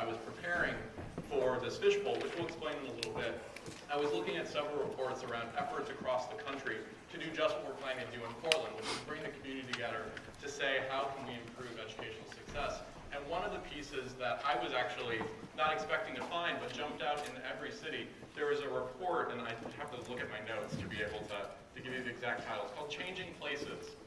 I was preparing for this Fishbowl, which we'll explain in a little bit, I was looking at several reports around efforts across the country to do just what we're planning to do in Portland, which is bring the community together to say how can we improve educational success. And one of the pieces that I was actually not expecting to find, but jumped out in every city, there was a report, and I have to look at my notes to be able to give you the exact title. It's called Changing Places,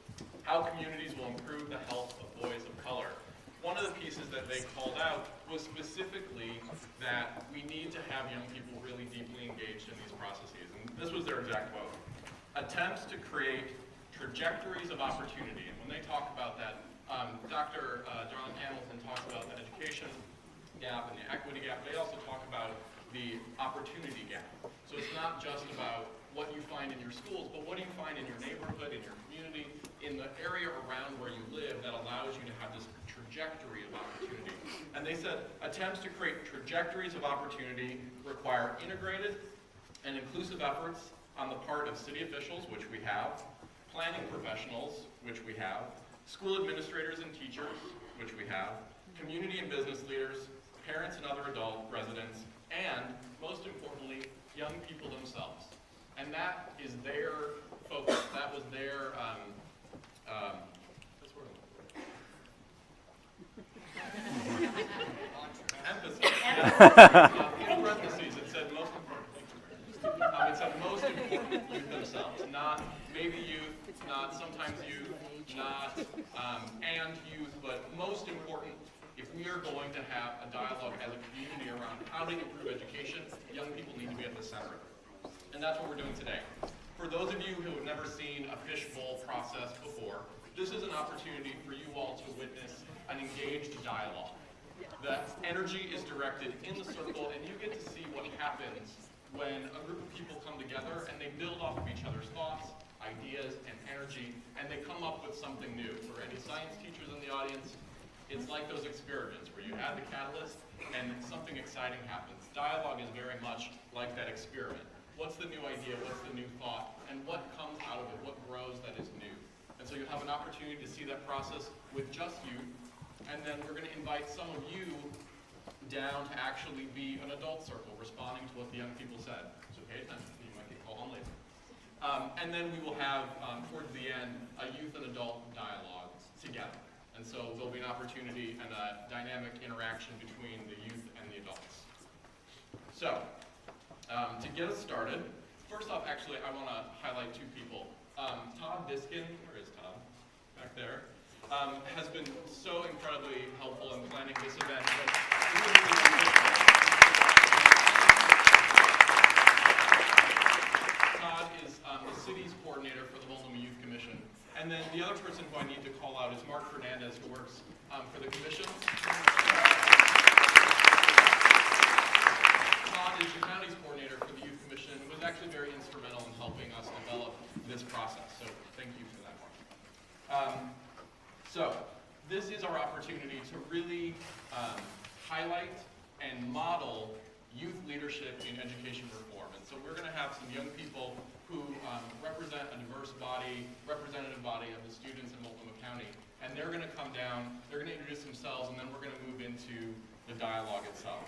How Communities Will Improve the Health of Boys of Color. One of the pieces that they called out was specifically that we need to have young people really deeply engaged in these processes. And this was their exact quote. Attempts to create trajectories of opportunity. And when they talk about that, Dr. John Hamilton talks about the education gap and the equity gap. They also talk about the opportunity gap. So it's not just about what you find in your schools, but what do you find in your neighborhood, in your community, in the area around where you live that allows you to have this trajectory of opportunity. And they said attempts to create trajectories of opportunity require integrated and inclusive efforts on the part of city officials, which we have, planning professionals, which we have, school administrators and teachers, which we have, community and business leaders, parents and other adult residents, and most importantly, young people themselves. And that is their focus. That was their emphasis. In parentheses, it said most important. It said most important youth themselves, not maybe youth, not sometimes youth, not and youth, but most important. If we are going to have a dialogue as a community around how to improve education, young people need to be at the center. And that's what we're doing today. For those of you who have never seen a fishbowl process before, this is an opportunity for you all to witness an engaged dialogue. The energy is directed in the circle, and you get to see what happens when a group of people come together and they build off of each other's thoughts, ideas, and energy, and they come up with something new. For any science teachers in the audience, it's like those experiments where you add the catalyst and something exciting happens. Dialogue is very much like that experiment. What's the new idea? What's the new thought? And what comes out of it? What grows that is new? And so you have an opportunity to see that process with just you. And then we're going to invite some of you down to actually be an adult circle, responding to what the young people said. So pay attention. You might get called on later. And then we will have, towards the end, a youth and adult dialogue together. And so there'll be an opportunity and a dynamic interaction between the youth and the adults. So, to get us started, first off, actually, I want to highlight two people. Todd Diskin, where is Todd? Back there, has been so incredibly helpful in planning this event. Todd is the city's coordinator for the Multnomah Youth Commission. And then the other person who I need to call out is Mark Fernandez, who works for the commission. Todd is the county's coordinator for the Youth Commission, and was actually very instrumental in helping us develop this process. So thank you for that, Mark. So this is our opportunity to really highlight and model youth leadership in education reform. And so we're going to have some young people who represent a diverse body, representative body of the students in Multnomah County. And they're going to come down, they're going to introduce themselves, and then we're going to move into the dialogue itself.